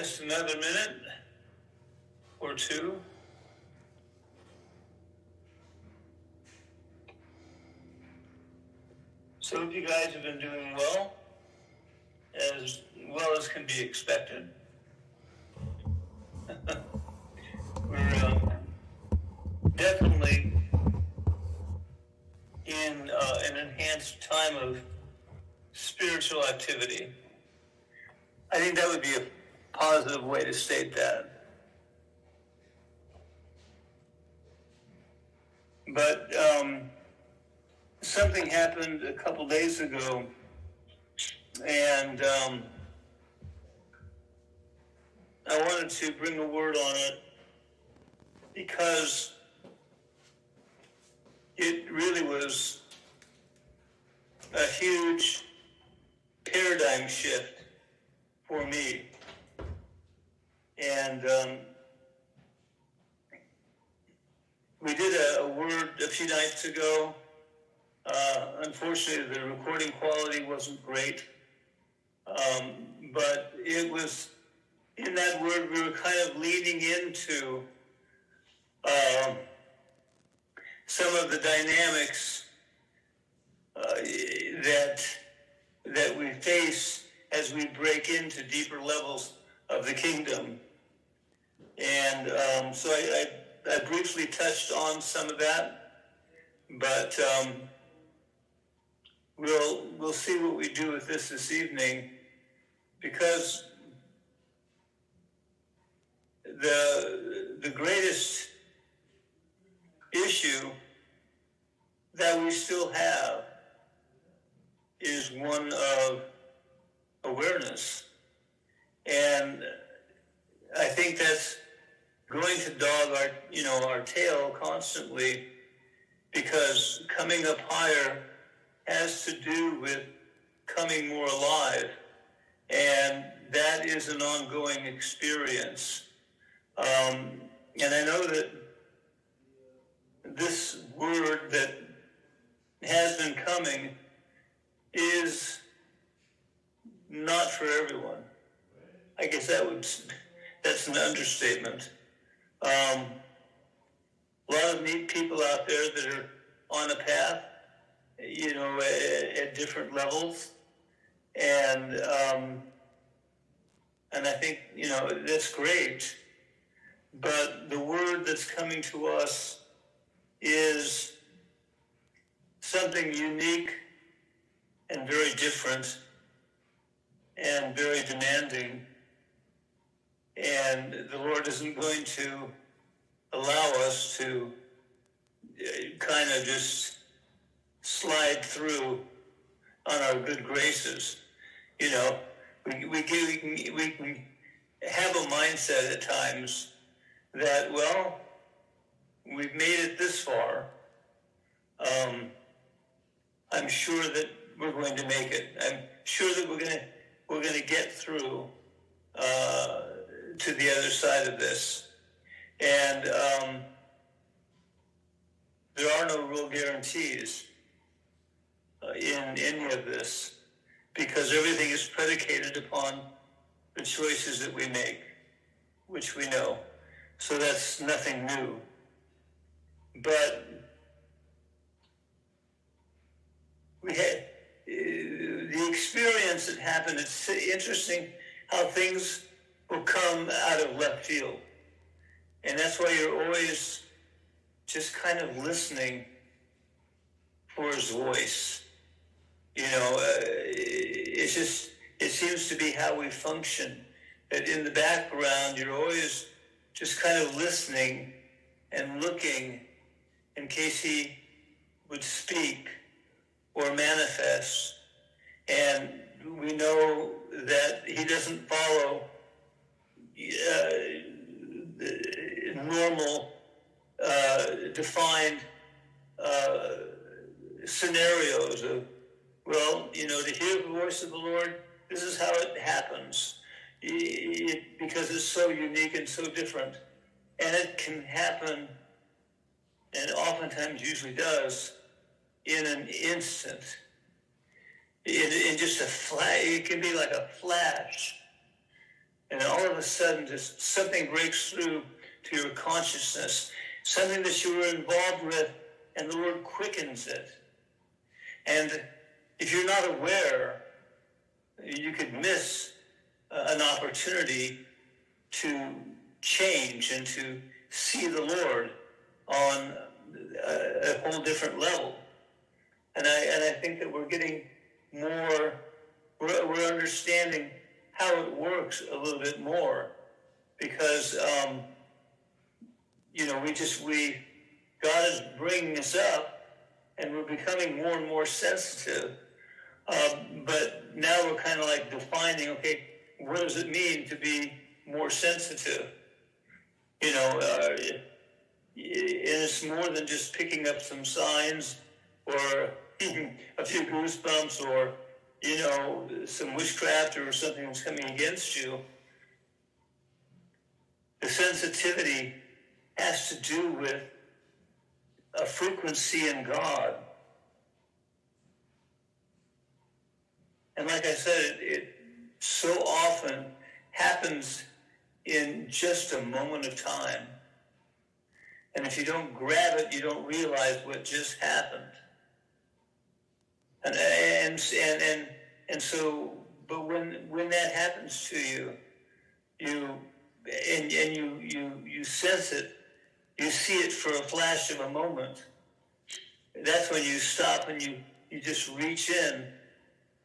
just another minute or two. So hope you guys have been doing well as can be expected. We're definitely in an enhanced time of spiritual activity. I think that would be a positive way to state that. But something happened a couple days ago, and I wanted to bring a word on it because it really was a huge paradigm shift for me. And we did a word a few nights ago. Unfortunately, the recording quality wasn't great. But it was, in that word, we were kind of leading into some of the dynamics that we face as we break into deeper levels of the kingdom. And so I briefly touched on some of that, but we'll see what we do with this evening, because the greatest issue that we still have is one of awareness. And I think that's going to dog our tail constantly, because coming up higher has to do with coming more alive. And that is an ongoing experience. And I know that this word that has been coming is not for everyone. I guess that's an understatement. A lot of neat people out there that are on a path, at different levels. And I think, that's great. But the word that's coming to us is something unique and very different and very demanding. And the Lord isn't going to allow us to kind of just slide through on our good graces. We can have a mindset at times that, well, we've made it this far. I'm sure that we're going to make it. I'm sure that we're going to get through to the other side of this. And there are no real guarantees in any of this, because everything is predicated upon the choices that we make, which we know. So that's nothing new. But we had the experience that happened. It's interesting how things will come out of left field. And that's why you're always just kind of listening for his voice. It seems to be how we function. That in the background, you're always just kind of listening and looking in case he would speak or manifest. And we know that he doesn't follow normal, defined scenarios of, to hear the voice of the Lord, this is how it happens. Because it's so unique and so different. And it can happen, and oftentimes usually does, in an instant. In just a flash. It can be like a flash. and all of a sudden just something breaks through to your consciousness, something that you were involved with, and the Lord quickens it. And if you're not aware, you could miss an opportunity to change and to see the Lord on a whole different level. And I think that we're getting more, we're understanding how it works a little bit more, because God is bringing us up, and we're becoming more and more sensitive. But now we're kind of like defining, okay, what does it mean to be more sensitive? And it's more than just picking up some signs or a few goosebumps or, some witchcraft or something that's coming against you. The sensitivity has to do with a frequency in God. And like I said, it so often happens in just a moment of time. And if you don't grab it, you don't realize what just happened. And so, but when that happens to you, you sense it, you see it for a flash of a moment. That's when you stop and you just reach in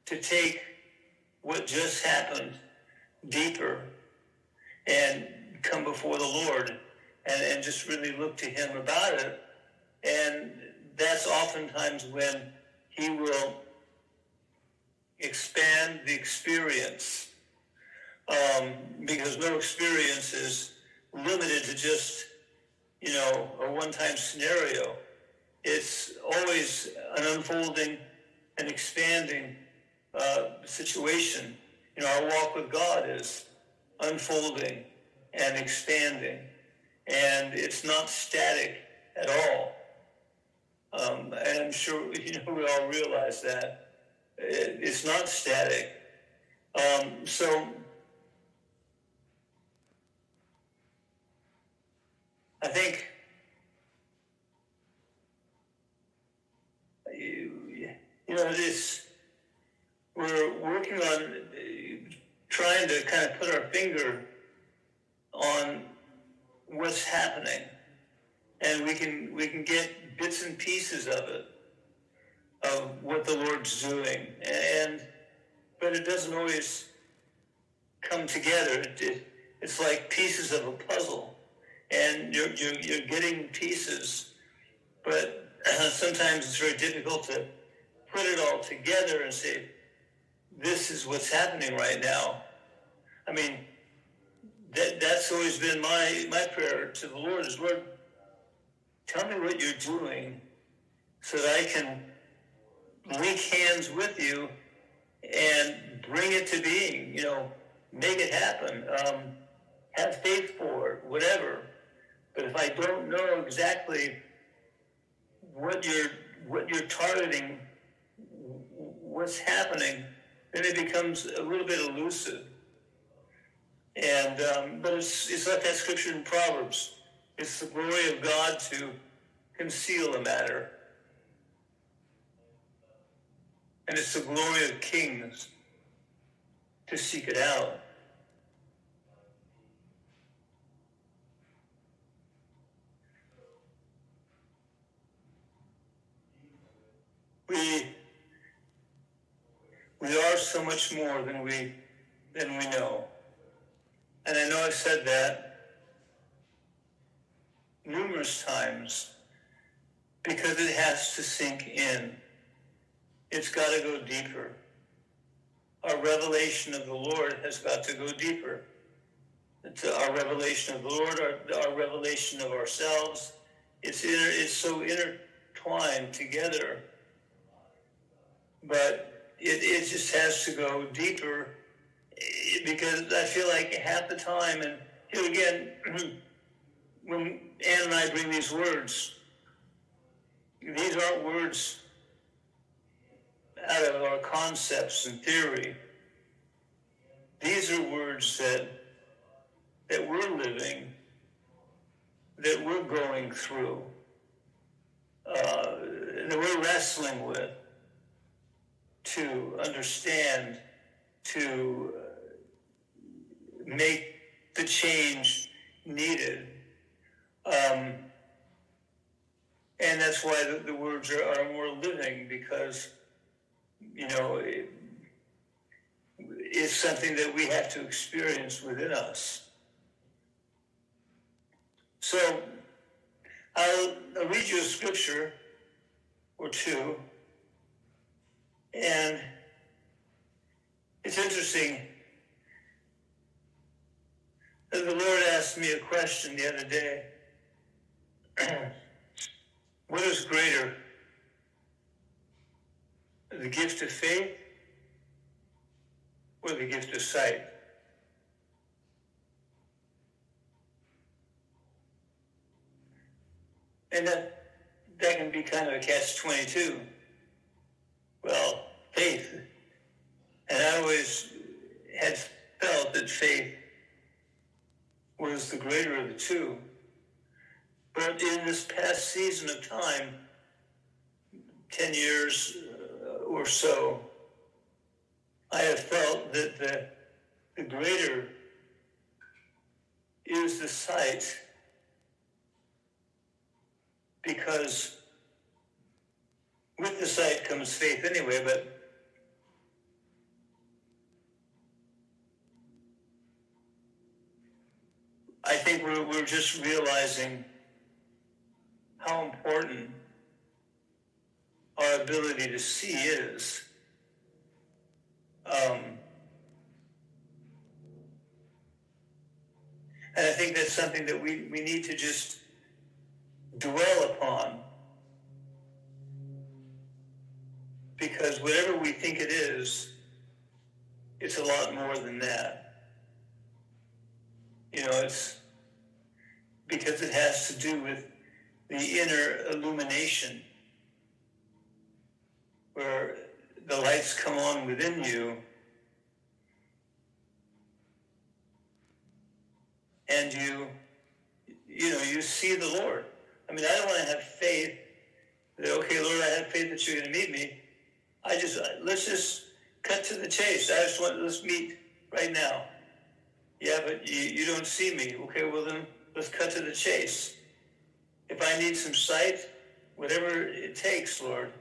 to take what just happened deeper and come before the Lord and just really look to Him about it. And that's oftentimes when He will expand the experience, because no experience is limited to just, a one-time scenario. It's always an unfolding and expanding situation. Our walk with God is unfolding and expanding, and it's not static at all. And I'm sure we all realize that it's not static. So I think we're working on trying to kind of put our finger on what's happening, and we can get bits and pieces of it, of what the Lord's doing, but it doesn't always come together. It's like pieces of a puzzle, and you're getting pieces, but sometimes it's very difficult to put it all together and say, this is what's happening right now. I mean, that's always been my prayer to the Lord is, Lord, tell me what you're doing so that I can link hands with you and bring it to being, make it happen, have faith for it, whatever. But if I don't know exactly what you're targeting, what's happening, then it becomes a little bit elusive. And but it's like that scripture in Proverbs. It's the glory of God to conceal a matter, and it's the glory of kings to seek it out. We are so much more than we know. And I know I've said that numerous times because it has to sink in. It's got to go deeper. Our revelation of the Lord has got to go deeper. It's our revelation of the Lord, our revelation of ourselves. It's so intertwined together. But it just has to go deeper, because I feel like half the time, and here again, when Ann and I bring these words, these aren't words out of our concepts and theory. These are words that that we're going through, that we're wrestling with, to understand, to make the change needed. And that's why the words are more living, because, it's something that we have to experience within us. So I'll read you a scripture or two, and it's interesting. The Lord asked me a question the other day. What is greater, the gift of faith or the gift of sight? And that can be kind of a catch-22. Well, faith. And I always had felt that faith was the greater of the two. But in this past season of time, 10 years or so, I have felt that the greater is the sight, because with the sight comes faith anyway, but I think we're just realizing how important our ability to see is. And I think that's something that we need to just dwell upon, because whatever we think it is, it's a lot more than that. It's because it has to do with the inner illumination, where the lights come on within you, and you see the Lord. I mean, I don't want to have faith that, okay, Lord, I have faith that you're going to meet me. Let's just cut to the chase. Let's meet right now. Yeah, but you don't see me. Okay, well then, let's cut to the chase. If I need some sight, whatever it takes, Lord,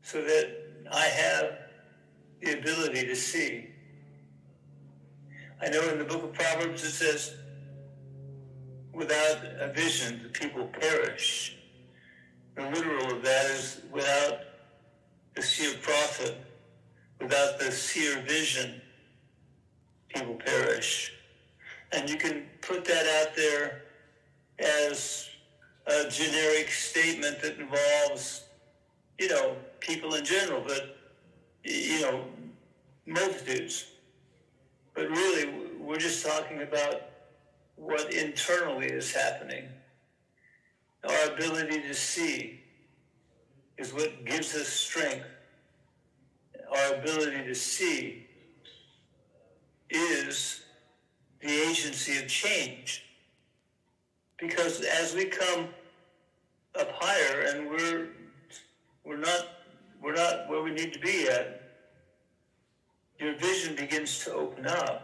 so that I have the ability to see. I know in the book of Proverbs it says, without a vision, the people perish. The literal of that is, without the seer prophet, without the seer vision, people perish. And you can put that out there as a generic statement that involves, people in general, but, multitudes. But really, we're just talking about what internally is happening. Our ability to see is what gives us strength. Our ability to see is the agency of change. Because as we come up higher, and we're not where we need to be yet, your vision begins to open up.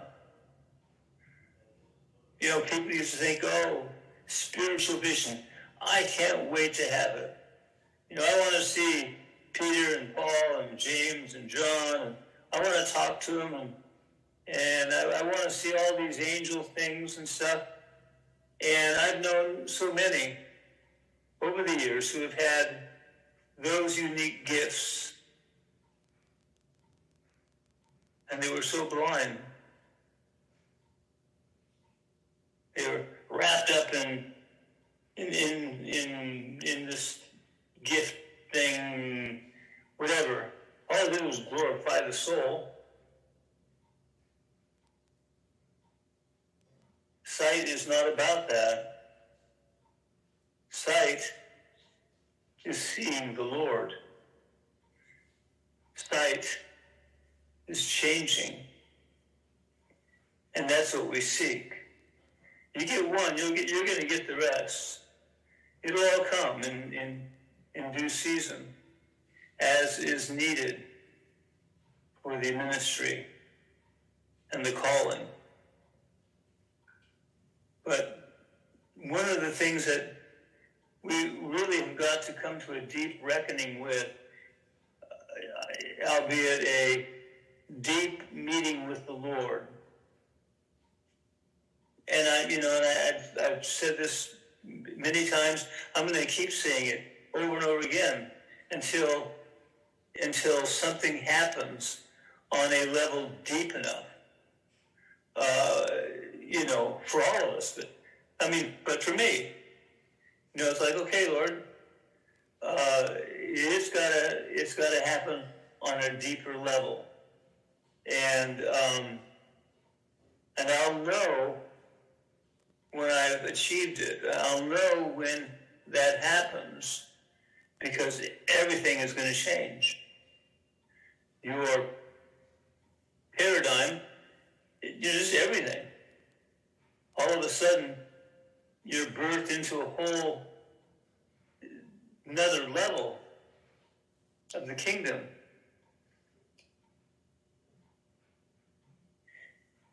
People used to think, oh, spiritual vision, I can't wait to have it. I want to see Peter and Paul and James and John, and I want to talk to them, and I want to see all these angel things and stuff. And I've known so many over the years who have had those unique gifts, and they were so blind. They were wrapped up in this gift thing, whatever. All it did was glorify the soul. Sight is not about that. Sight is seeing the Lord. Sight is changing. And that's what we seek. You get one, you're going to get the rest. It'll all come in due season, as is needed for the ministry and the calling. But one of the things that we really have got to come to a deep reckoning with, albeit a deep meeting with the Lord. And I've said this many times. I'm going to keep saying it over and over again until something happens on a level deep enough. For all of us. But for me, it's like, okay, Lord, it's gotta happen on a deeper level, and I'll know when I've achieved it. I'll know when that happens, because everything is going to change. Your paradigm, just everything. All of a sudden, you're birthed into a whole another level of the kingdom.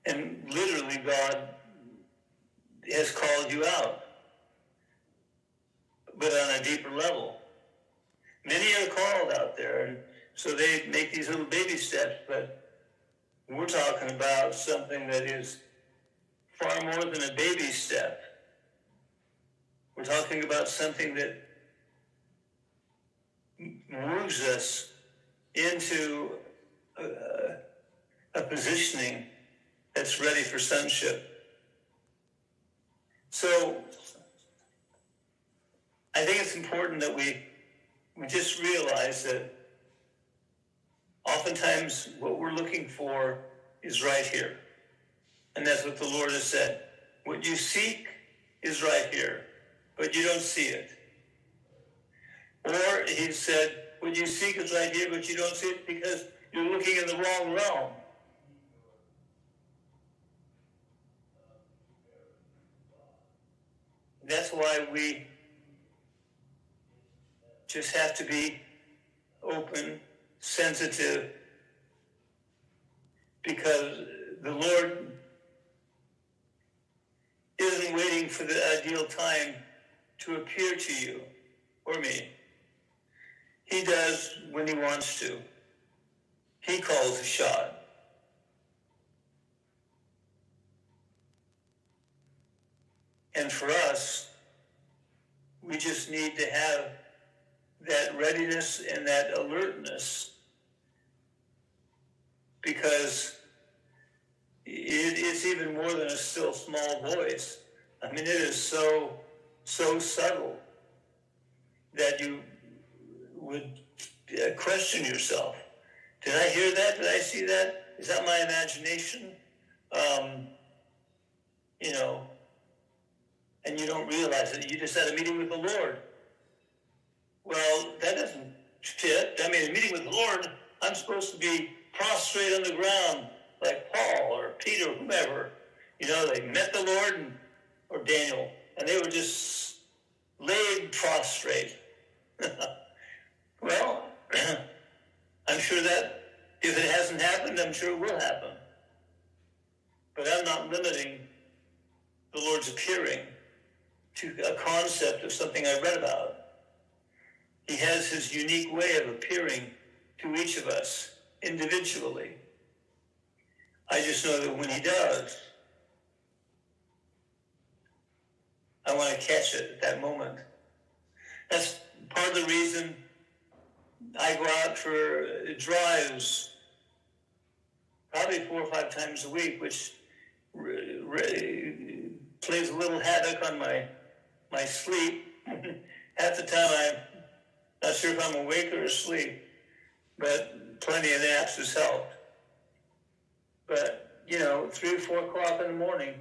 And literally, God has called you out, but on a deeper level. Many are called out there, and so they make these little baby steps, but we're talking about something that is far more than a baby step. We're talking about something that moves us into a positioning that's ready for sonship. So I think it's important that we just realize that oftentimes what we're looking for is right here. And that's what the Lord has said. What you seek is right here, but you don't see it. Or he said, what you seek is right here, but you don't see it because you're looking in the wrong realm. That's why we just have to be open, sensitive, because the Lord isn't waiting for the ideal time to appear to you or me. He does when he wants to. He calls the shot. And for us, we just need to have that readiness and that alertness, because it's even more than a still small voice. It is so subtle that you would question yourself. Did I hear that? Did I see that? Is that my imagination? And you don't realize that you just had a meeting with the Lord. Well, that doesn't fit. A meeting with the Lord, I'm supposed to be prostrate on the ground like Paul or Peter or whomever. They met the Lord or Daniel, and they were just laid prostrate. Well, I'm sure that if it hasn't happened, I'm sure it will happen. But I'm not limiting the Lord's appearing to a concept of something I read about. He has his unique way of appearing to each of us individually. I just know that when he does, I want to catch it at that moment. That's part of the reason I go out for drives probably 4 or 5 times a week, which plays a little havoc on my sleep. Half the time I'm not sure if I'm awake or asleep, but plenty of naps has helped. But, 3 or 4 o'clock in the morning,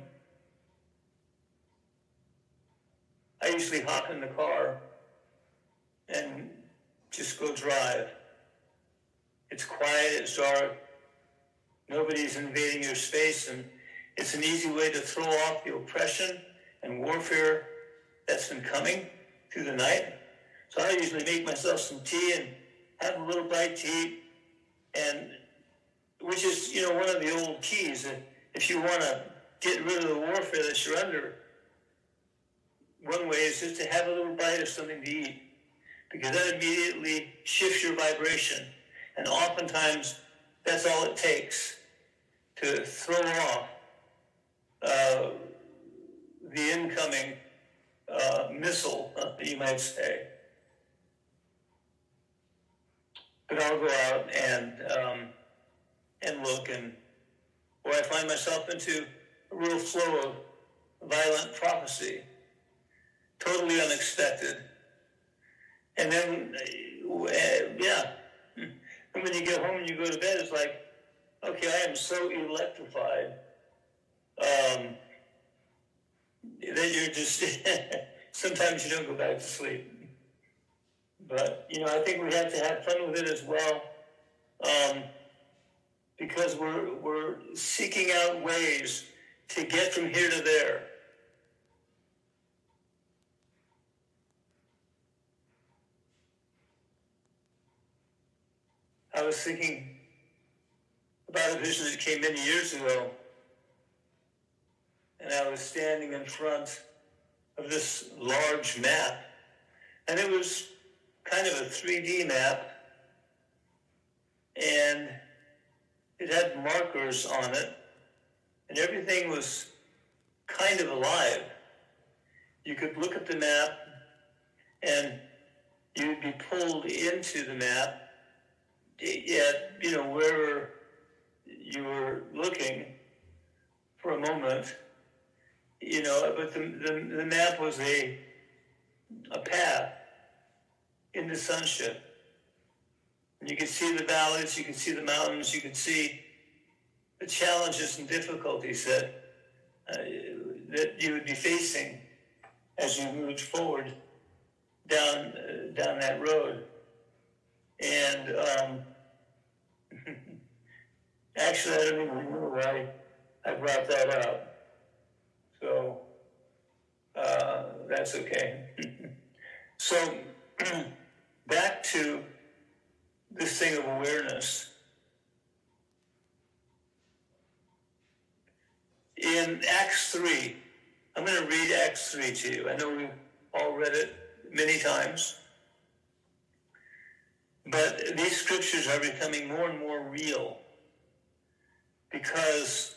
I usually hop in the car and just go drive. It's quiet, it's dark, nobody's invading your space, and It's an easy way to throw off the oppression and warfare that's been coming through the night. So I usually make myself some tea and have a little bite to eat, and which is, one of the old keys. If you want to get rid of the warfare that you're under, one way is just to have a little bite of something to eat, because that immediately shifts your vibration. And oftentimes, that's all it takes to throw off the incoming missile, you might say. But I'll go out and look, or I find myself into a real flow of violent prophecy, totally unexpected. And then, and when you get home and you go to bed, it's like, okay, I am so electrified that you're just, sometimes you don't go back to sleep. But, I think we have to have fun with it as well, because we're seeking out ways to get from here to there. I was thinking about a vision that came many years ago, and I was standing in front of this large map, and it was kind of a 3D map, and it had markers on it, and everything was kind of alive. You could look at the map, and you'd be pulled into the map, yet, wherever you were looking for a moment, but the map was a path into sonship. And you could see the valleys, you could see the mountains, you could see the challenges and difficulties that you would be facing as you moved forward down that road. And actually, I don't even remember why I brought that up. So that's okay. So back to this thing of awareness. In Acts 3, I'm going to read Acts 3 to you. I know we've all read it many times. But these scriptures are becoming more and more real because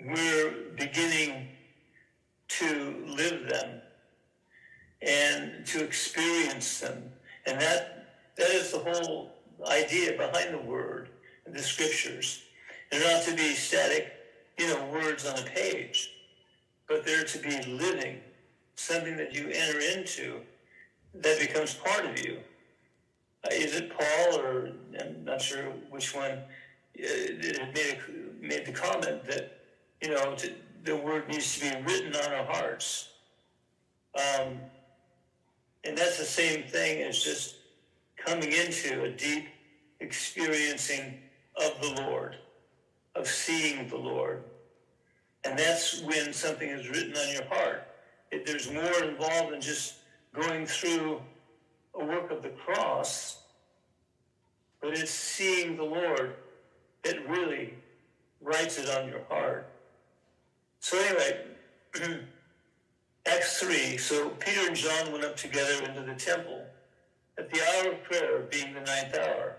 we're beginning to live them and to experience them. And that is the whole idea behind the word and the scriptures. They're not to be static, words on a page, but they're to be living, something that you enter into that becomes part of you. Is it Paul, or I'm not sure which one, made the comment that, the word needs to be written on our hearts. And that's the same thing as just coming into a deep experiencing of the Lord, of seeing the Lord. And that's when something is written on your heart. There's more involved than just going through a work of the cross, but it's seeing the Lord that really writes it on your heart. So anyway, Acts 3, so Peter and John went up together into the temple at the hour of prayer, being the 9th hour.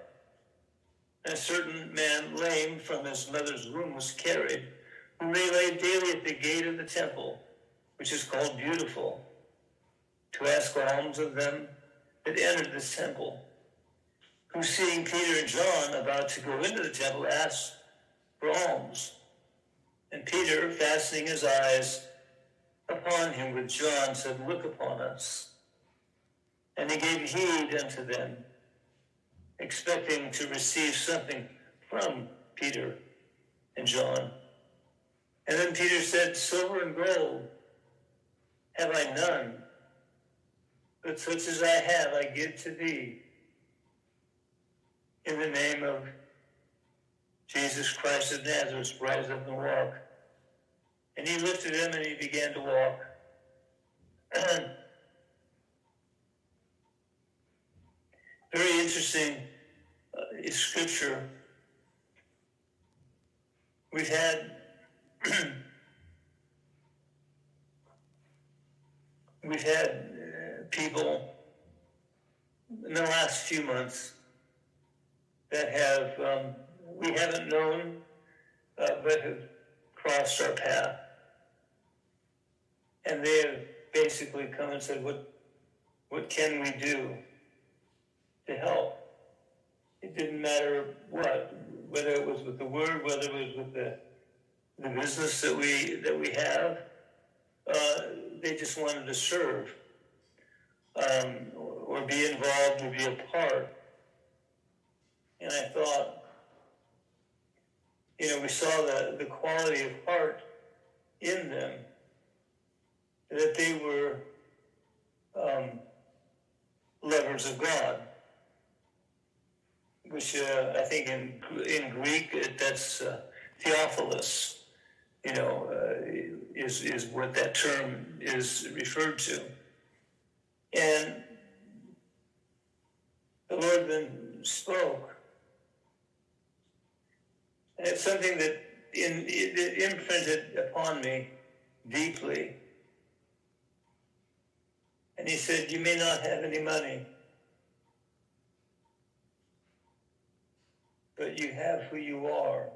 And a certain man, lame from his mother's womb, was carried, whom they laid daily at the gate of the temple, which is called Beautiful, to ask alms of them that entered this temple, who, seeing Peter and John about to go into the temple, asked for alms. And Peter, fastening his eyes upon him with John, said, "Look upon us." And he gave heed unto them, expecting to receive something from Peter and John. And then Peter said, "Silver and gold have I none, but such as I have I give to thee. In the name of Jesus Christ of Nazareth, rise up and walk." And he lifted him and he began to walk. Very interesting scripture. We've had people in the last few months that have we haven't known, but have crossed our path, and they have basically come and said, "What can we do to help?" It didn't matter whether it was with the word, whether it was with the business that we have. They just wanted to serve, or be involved, or be a part. And I thought, we saw the quality of heart in them, that they were lovers of God, which I think in Greek that's Theophilus, is what that term is referred to. And the Lord then spoke. And it's something that it imprinted upon me deeply. And he said, "You may not have any money, but you have who you are.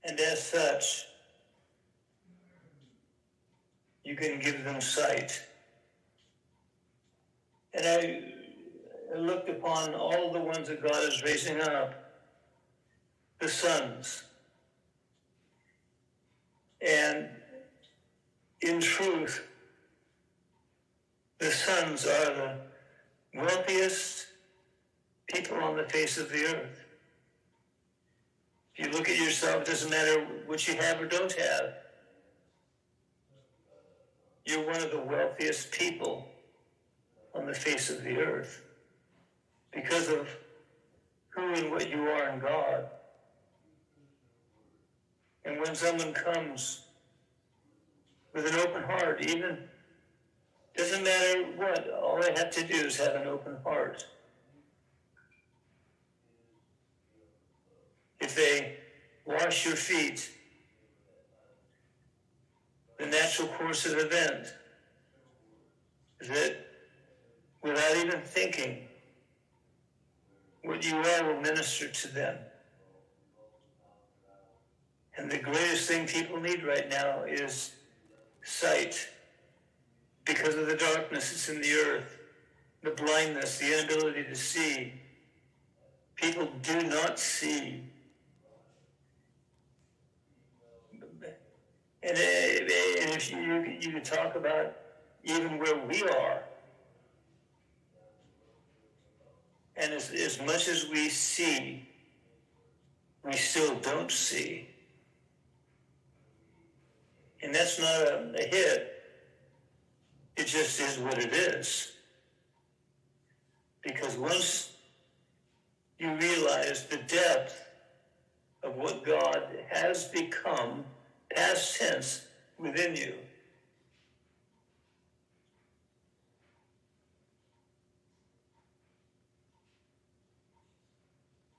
And as such, you can give them sight." And I looked upon all the ones that God is raising up, the sons. And in truth, the sons are the wealthiest people on the face of the earth. If you look at yourself, it doesn't matter what you have or don't have. You're one of the wealthiest people on the face of the earth because of who and what you are in God. And when someone comes with an open heart, even doesn't matter what, all they have to do is have an open heart. If they wash your feet, the natural course of event is that without even thinking, what you are will minister to them. And the greatest thing people need right now is sight, because of the darkness that's in the earth, the blindness, the inability to see. People do not see. And if you could talk about even where we are, and as much as we see, we still don't see. And that's not a hit. It just is what it is. Because once you realize the depth of what God has become, past tense, within you,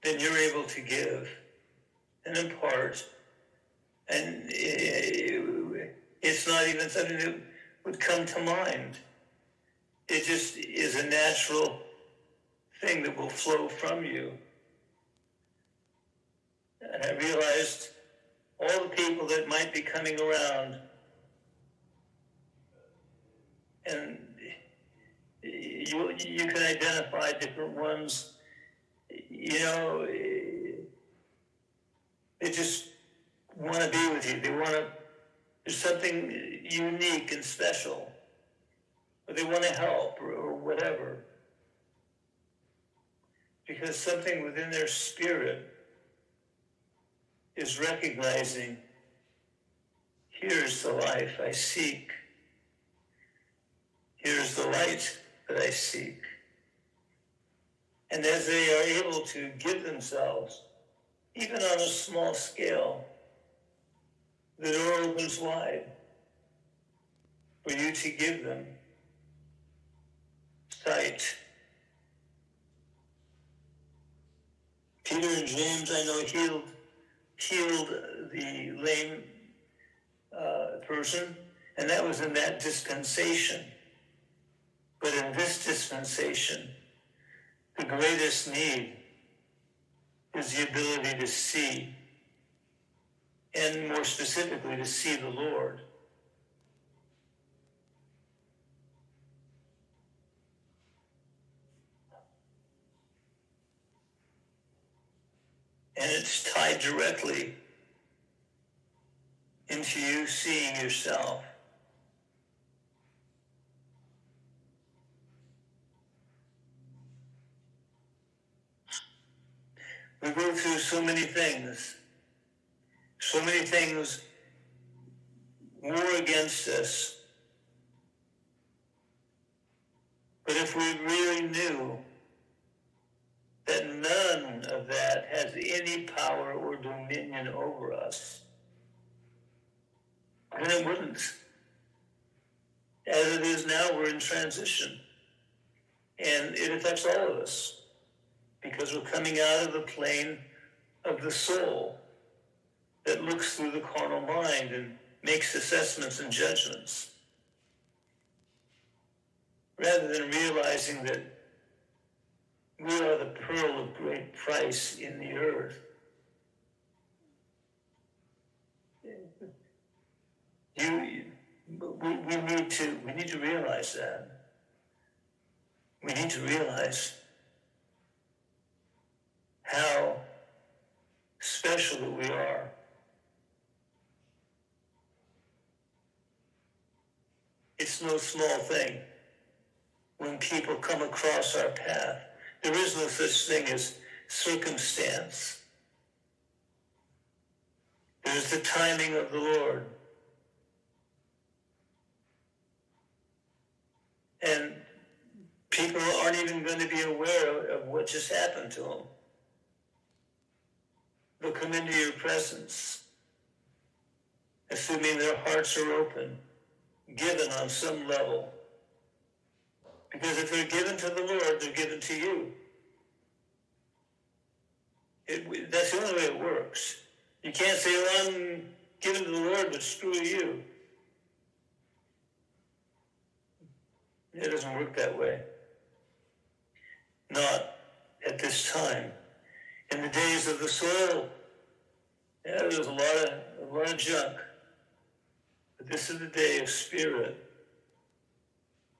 then you're able to give and impart. And it's not even something that would come to mind. It just is a natural thing that will flow from you. And I realized all the people that might be coming around, and you can identify different ones. They just want to be with you. There's something unique and special, or they want to help, or whatever. Because something within their spirit is recognizing, here's the life I seek. Here's the light that I seek. And as they are able to give themselves, even on a small scale, the door opens wide for you to give them sight. Peter and James, I know, healed the lame person, and that was in that dispensation. But in this dispensation, the greatest need is the ability to see, and more specifically, to see the Lord. And it's tied directly into you seeing yourself. We go through so many things war against us. But if we really knew that none of that has any power or dominion over us, then it wouldn't. As it is now, we're in transition. And it affects all of us because we're coming out of the plane of the soul that looks through the carnal mind and makes assessments and judgments, rather than realizing that we are the pearl of great price in the earth. We need to realize that. We need to realize how special that we are. It's no small thing when people come across our path. There is no such thing as circumstance. There's the timing of the Lord. And people aren't even going to be aware of what just happened to them. They'll come into your presence, assuming their hearts are open, given on some level. Because if they're given to the Lord, they're given to you. That's the only way it works. You can't say, well, I'm given to the Lord, but screw you. It doesn't work that way. Not at this time. In the days of the soul, there was a lot of junk. But this is the day of spirit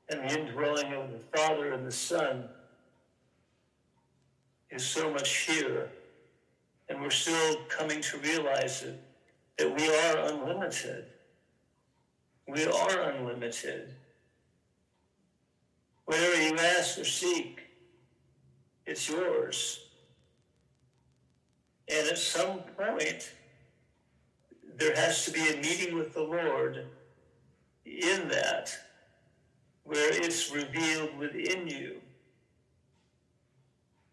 and the indwelling of the Father and the Son is so much here. And we're still coming to realize it, that we are unlimited. We are unlimited. Whatever you ask or seek, it's yours. And at some point, there has to be a meeting with the Lord in that, where it's revealed within you.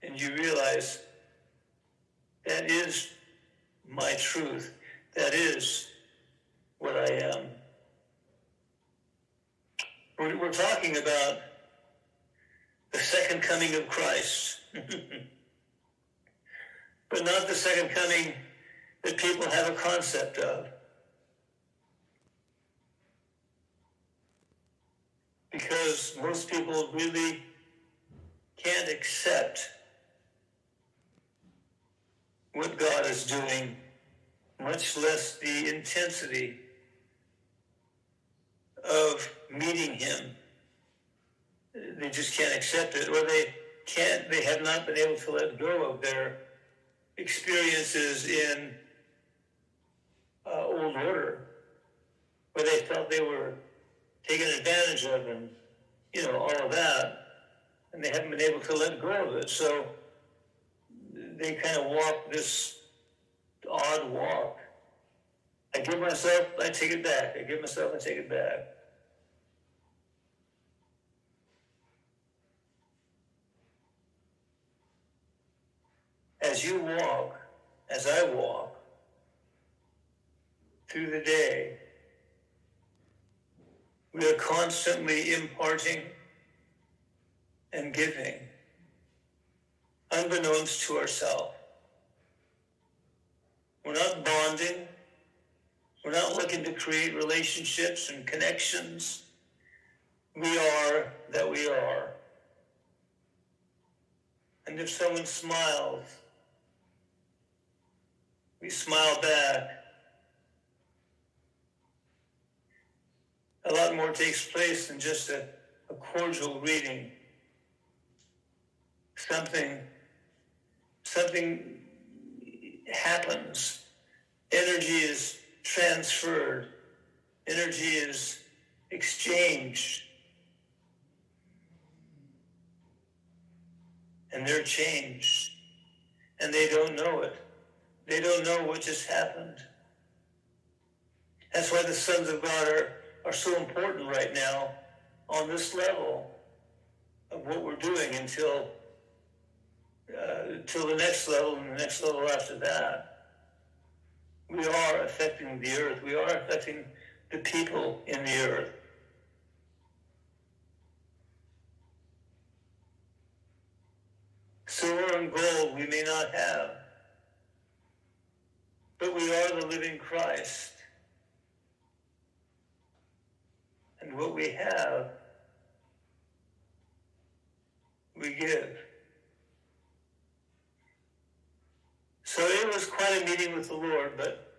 And you realize that is my truth. That is what I am. We're talking about the second coming of Christ. But not the second coming that people have a concept of. Because most people really can't accept what God is doing, much less the intensity of meeting Him. They just can't accept it, or they have not been able to let go of their experiences in old order, where they felt they were taken advantage of and, all of that, and they haven't been able to let go of it. So they kind of walk this odd walk. I give myself, I take it back. I give myself, I take it back. As you walk, as I walk, through the day, we are constantly imparting and giving, unbeknownst to ourselves. We're not bonding. We're not looking to create relationships and connections. We are that we are. And if someone smiles, we smile back. A lot more takes place than just a cordial greeting. Something happens. Energy is transferred. Energy is exchanged. And they're changed. And they don't know it. They don't know what just happened. That's why the sons of God are so important right now on this level of what we're doing until the next level and the next level after that. We are affecting the earth. We are affecting the people in the earth. Silver and gold we may not have, but we are the living Christ. And what we have, we give. So it was quite a meeting with the Lord, but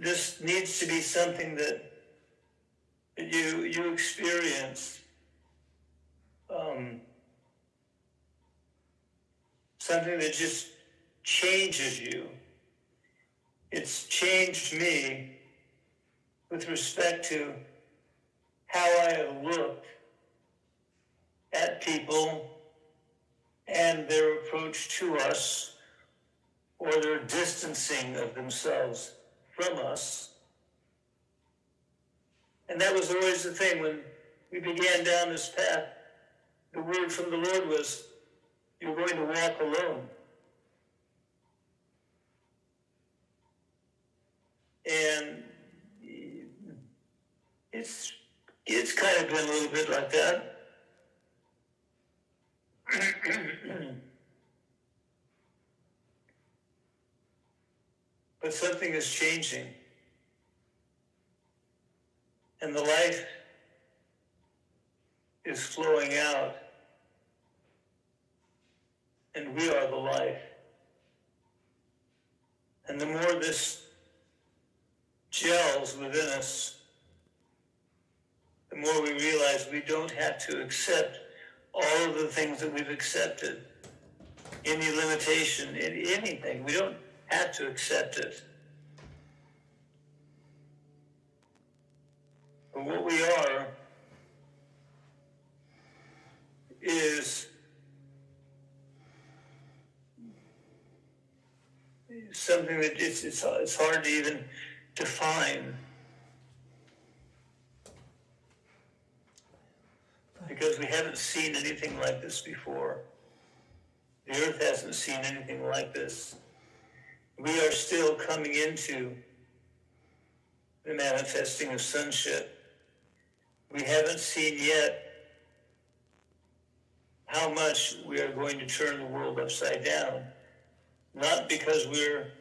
this needs to be something that you experience. Something that just changes you. It's changed me with respect to how I have looked at people and their approach to us, or their distancing of themselves from us. And that was always the thing when we began down this path. The word from the Lord was, you're going to walk alone. And it's kind of been a little bit like that. But something is changing. And the life is flowing out. And we are the life. And the more this gels within us, the more we realize we don't have to accept all of the things that we've accepted. Any limitation, anything. We don't have to accept it. But what we are is something that it's hard to even define, because we haven't seen anything like this before. The earth hasn't seen anything like this. We are still coming into the manifesting of sonship. We haven't seen yet how much we are going to turn the world upside down. Not because we're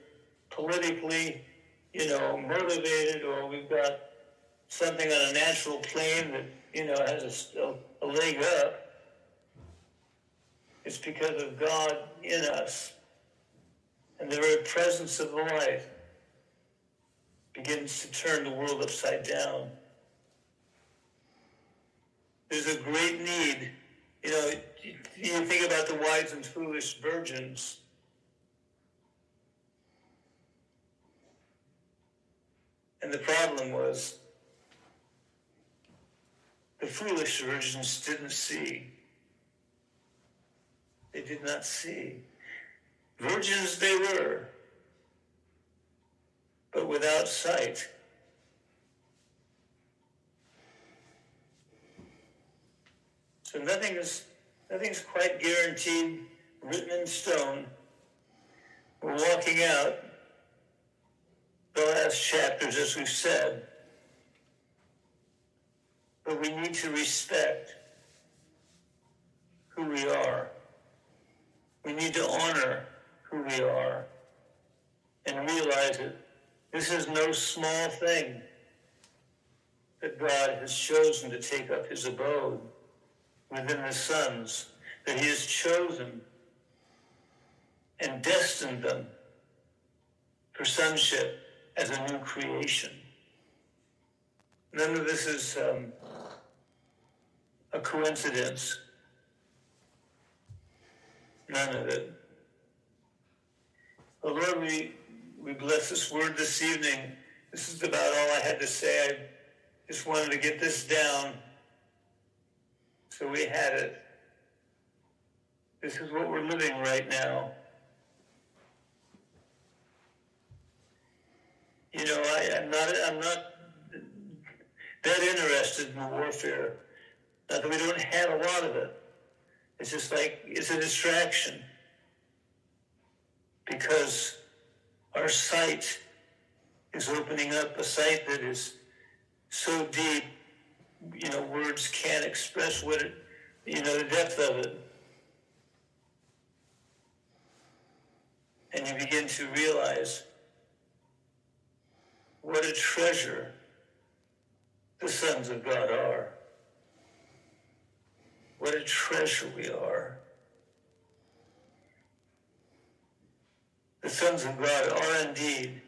politically, motivated, or we've got something on a natural plane that, has a leg up. It's because of God in us. And the very presence of the light begins to turn the world upside down. There's a great need. You think about the wise and foolish virgins. And the problem was, the foolish virgins didn't see. They did not see. Virgins they were, but without sight. So nothing's quite guaranteed, written in stone. We're walking out the last chapters, as we've said. But we need to respect who we are. We need to honor who we are and realize that this is no small thing that God has chosen to take up his abode within the sons, that he has chosen and destined them for sonship as a new creation. None of this is a coincidence. None of it. Well, Lord, we bless this word this evening. This is about all I had to say. I just wanted to get this down so we had it. This is what we're living right now. You know, I'm not that interested in warfare. Not that we don't have a lot of it. It's just like, it's a distraction. Because our sight is opening up, a sight that is so deep, words can't express what it, the depth of it. And you begin to realize what a treasure the sons of God are. What a treasure we are. The sons of God are indeed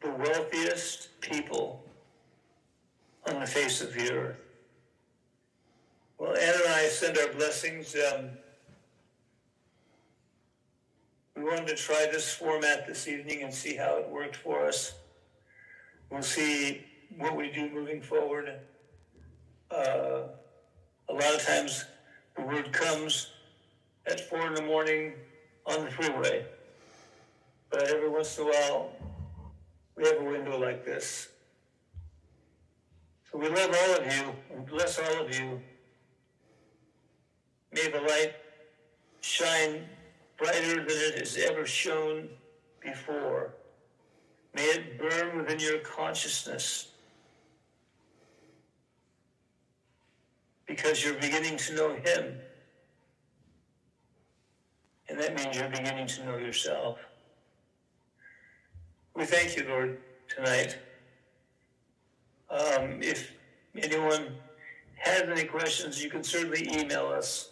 the wealthiest people on the face of the earth. Well, Ann and I send our blessings. We wanted to try this format this evening and see how it worked for us. We'll see what we do moving forward. A lot of times the word comes at 4 a.m. on the freeway. But every once in a while, we have a window like this. So we love all of you and bless all of you. May the light shine brighter than it has ever shone before. May it burn within your consciousness, because you're beginning to know him. And that means you're beginning to know yourself. We thank you, Lord, tonight. If anyone has any questions, you can certainly email us.